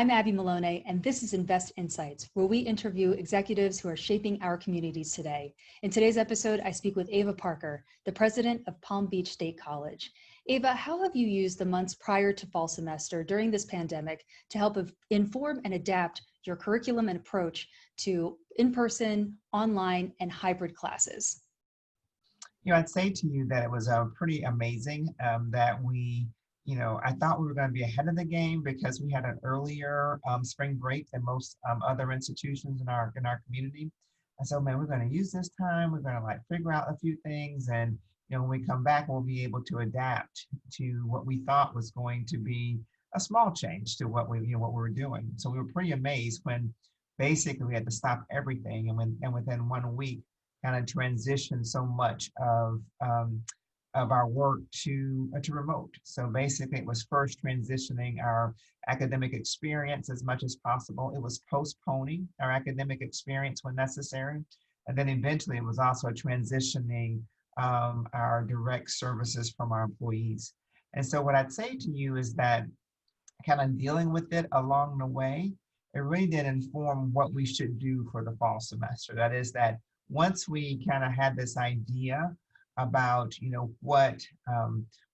I'm Abby Malone, and this is Invest Insights, where we interview executives who are shaping our communities today. In today's episode, I speak with Ava Parker, the president of Palm Beach State College. Ava, how have you used the months prior to fall semester during this pandemic to help inform and adapt your curriculum and approach to in-person, online, and hybrid classes? I'd say to you that it was pretty amazing that I thought we were going to be ahead of the game because we had an earlier spring break than most other institutions in our community. And so, man, we're going to use this time. We're going to figure out a few things, and when we come back, we'll be able to adapt to what we thought was going to be a small change to what we were doing. So we were pretty amazed when basically we had to stop everything, and within 1 week, kind of transition so much of our work to remote. So basically it was first transitioning our academic experience as much as possible. It was postponing our academic experience when necessary. And then eventually it was also transitioning our direct services from our employees. And so what I'd say to you is that kind of dealing with it along the way, it really did inform what we should do for the fall semester. That is that once we kind of had this idea about what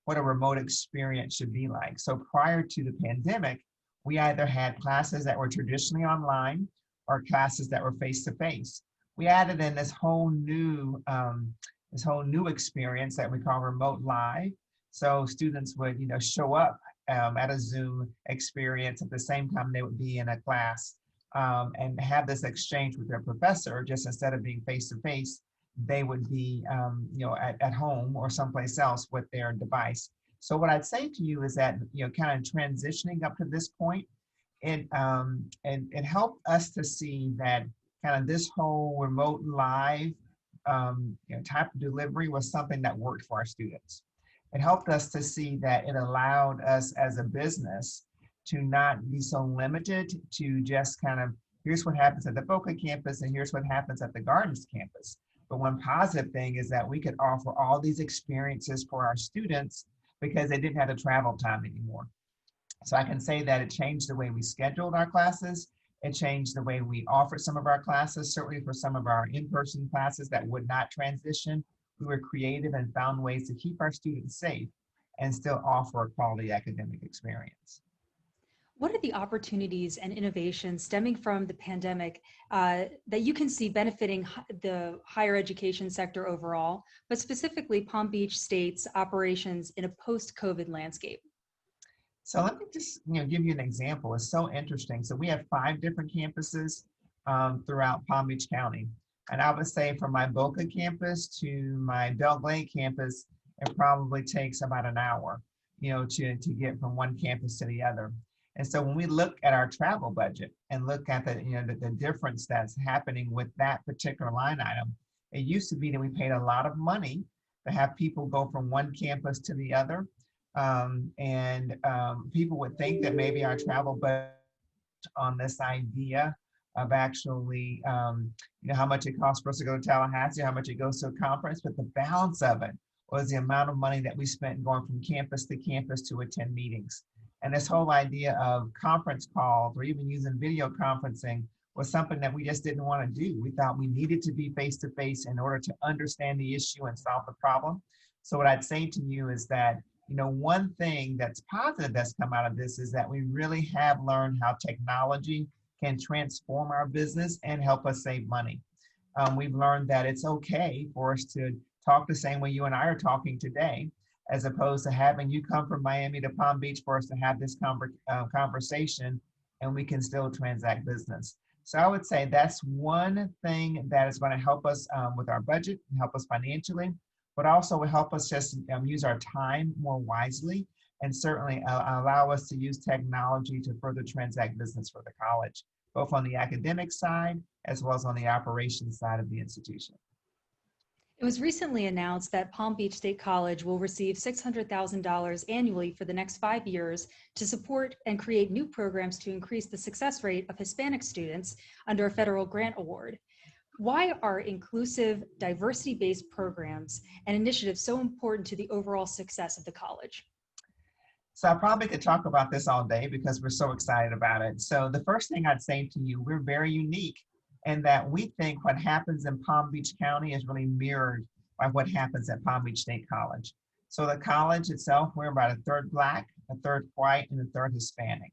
a remote experience should be like. So prior to the pandemic, we either had classes that were traditionally online or classes that were face-to-face. We added in this whole new experience that we call remote live. So students would show up at a Zoom experience at the same time they would be in a class and have this exchange with their professor. Just instead of being face-to-face, they would be at home or someplace else with their device. So what I'd say to you is that kind of transitioning up to this point, it helped us to see that kind of this whole remote live type of delivery was something that worked for our students. It helped us to see that it allowed us as a business to not be so limited to just kind of, here's what happens at the Boca campus and here's what happens at the Gardens campus. But one positive thing is that we could offer all these experiences for our students because they didn't have the travel time anymore. So I can say that it changed the way we scheduled our classes. It changed the way we offered some of our classes. Certainly for some of our in-person classes that would not transition, we were creative and found ways to keep our students safe and still offer a quality academic experience. What are the opportunities and innovations stemming from the pandemic that you can see benefiting the higher education sector overall, but specifically Palm Beach State's operations in a post-COVID landscape? So let me just give you an example. It's so interesting. So we have 5 different campuses throughout Palm Beach County. And I would say from my Boca campus to my Belle Glade campus, it probably takes about an hour, to get from one campus to the other. And so when we look at our travel budget and look at the difference that's happening with that particular line item, it used to be that we paid a lot of money to have people go from one campus to the other. People would think that maybe our travel budget on this idea of actually, how much it costs for us to go to Tallahassee, how much it goes to a conference, but the balance of it was the amount of money that we spent going from campus to campus to attend meetings. And this whole idea of conference calls or even using video conferencing was something that we just didn't want to do. We thought we needed to be face-to-face in order to understand the issue and solve the problem. So what I'd say to you is that, one thing that's positive that's come out of this is that we really have learned how technology can transform our business and help us save money. We've learned that it's okay for us to talk the same way you and I are talking today, as opposed to having you come from Miami to Palm Beach for us to have this conversation and we can still transact business. So I would say that's one thing that is going to help us with our budget, help us financially, but also will help us just use our time more wisely and certainly allow us to use technology to further transact business for the college, both on the academic side as well as on the operations side of the institution. It was recently announced that Palm Beach State College will receive $600,000 annually for the next 5 years to support and create new programs to increase the success rate of Hispanic students under a federal grant award. Why are inclusive, diversity-based programs and initiatives so important to the overall success of the college? So I probably could talk about this all day because we're so excited about it. So the first thing I'd say to you, we're very unique in that we think what happens in Palm Beach County is really mirrored by what happens at Palm Beach State College. So the college itself, we're about a third Black, a third white, and a third Hispanic.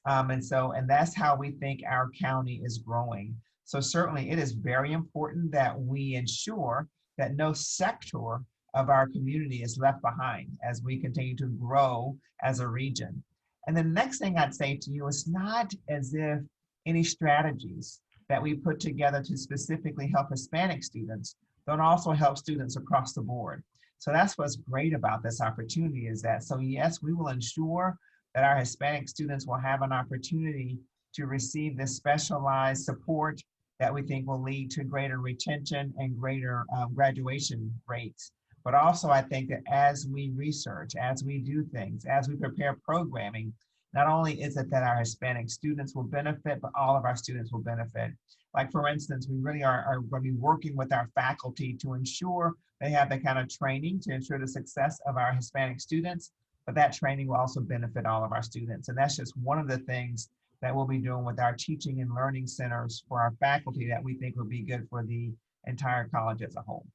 And that's how we think our county is growing. So certainly it is very important that we ensure that no sector of our community is left behind as we continue to grow as a region. And the next thing I'd say to you is not as if any strategies that we put together to specifically help Hispanic students don't also help students across the board. So that's what's great about this opportunity is that, so yes, we will ensure that our Hispanic students will have an opportunity to receive this specialized support that we think will lead to greater retention and greater graduation rates. But also I think that as we research, as we do things, as we prepare programming, not only is it that our Hispanic students will benefit, but all of our students will benefit. Like for instance, we really are going to be working with our faculty to ensure they have the kind of training to ensure the success of our Hispanic students, but that training will also benefit all of our students. And that's just one of the things that we'll be doing with our teaching and learning centers for our faculty that we think will be good for the entire college as a whole.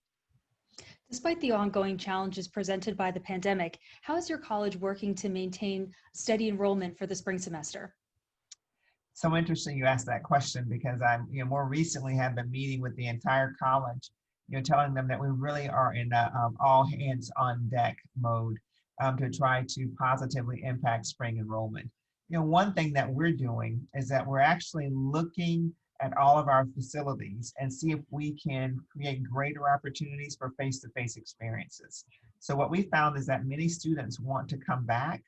Despite the ongoing challenges presented by the pandemic, how is your college working to maintain steady enrollment for the spring semester? So interesting you asked that question because I, more recently have been meeting with the entire college, telling them that we really are in a all hands on deck mode to try to positively impact spring enrollment. One thing that we're doing is that we're actually looking at all of our facilities and see if we can create greater opportunities for face-to-face experiences. So what we found is that many students want to come back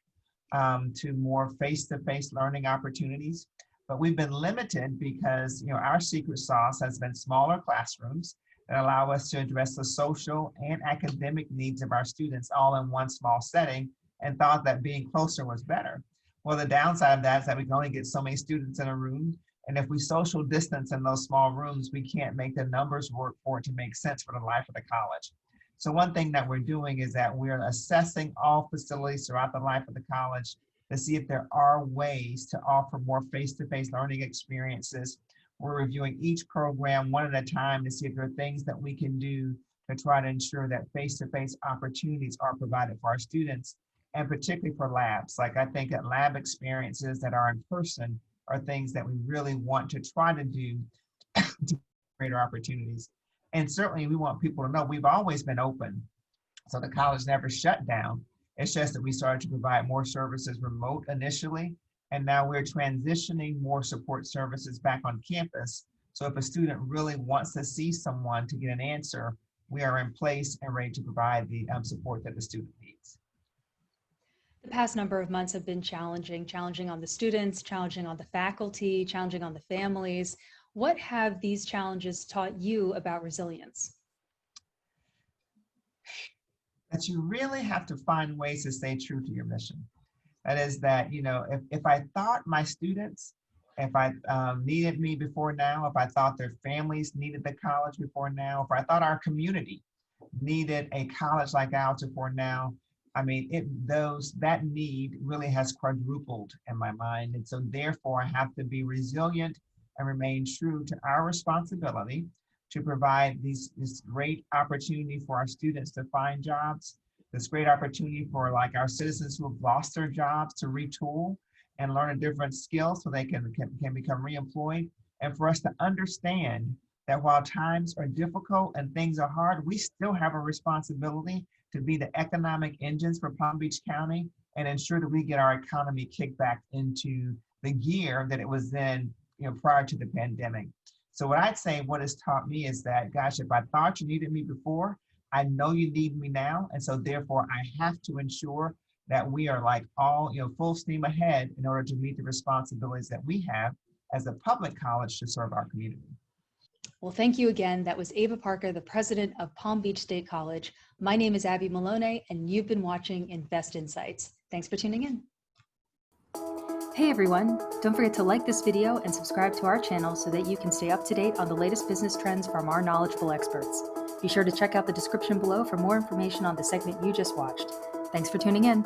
to more face-to-face learning opportunities, but we've been limited because our secret sauce has been smaller classrooms that allow us to address the social and academic needs of our students all in one small setting, and thought that being closer was better. Well, the downside of that is that we can only get so many students in a room, and if we social distance in those small rooms, we can't make the numbers work for it to make sense for the life of the college. So one thing that we're doing is that we're assessing all facilities throughout the life of the college to see if there are ways to offer more face-to-face learning experiences. We're reviewing each program one at a time to see if there are things that we can do to try to ensure that face-to-face opportunities are provided for our students, and particularly for labs. Like I think that lab experiences that are in person are things that we really want to try to do to greater opportunities. And certainly we want people to know we've always been open. So the college never shut down. It's just that we started to provide more services remote initially, and now we're transitioning more support services back on campus. So if a student really wants to see someone to get an answer, we are in place and ready to provide the support that the student needs. The past number of months have been challenging on the students, challenging on the faculty, challenging on the families. What have these challenges taught you about resilience? That you really have to find ways to stay true to your mission. That is that, if I thought my students, if I needed me before now, if I thought their families needed the college before now, if I thought our community needed a college like ours before now, that need really has quadrupled in my mind. And so therefore I have to be resilient and remain true to our responsibility to provide this great opportunity for our students to find jobs, this great opportunity for like our citizens who have lost their jobs to retool and learn a different skill so they can become reemployed. And for us to understand that while times are difficult and things are hard, we still have a responsibility to be the economic engines for Palm Beach County and ensure that we get our economy kicked back into the gear that it was in, prior to the pandemic. So what I'd say, what has taught me is that, gosh, if I thought you needed me before, I know you need me now. And so therefore I have to ensure that we are like all, full steam ahead in order to meet the responsibilities that we have as a public college to serve our community. Well, thank you again. That was Ava Parker, the president of Palm Beach State College. My name is Abby Malone, and you've been watching Invest Insights. Thanks for tuning in. Hey everyone, don't forget to like this video and subscribe to our channel so that you can stay up to date on the latest business trends from our knowledgeable experts. Be sure to check out the description below for more information on the segment you just watched. Thanks for tuning in.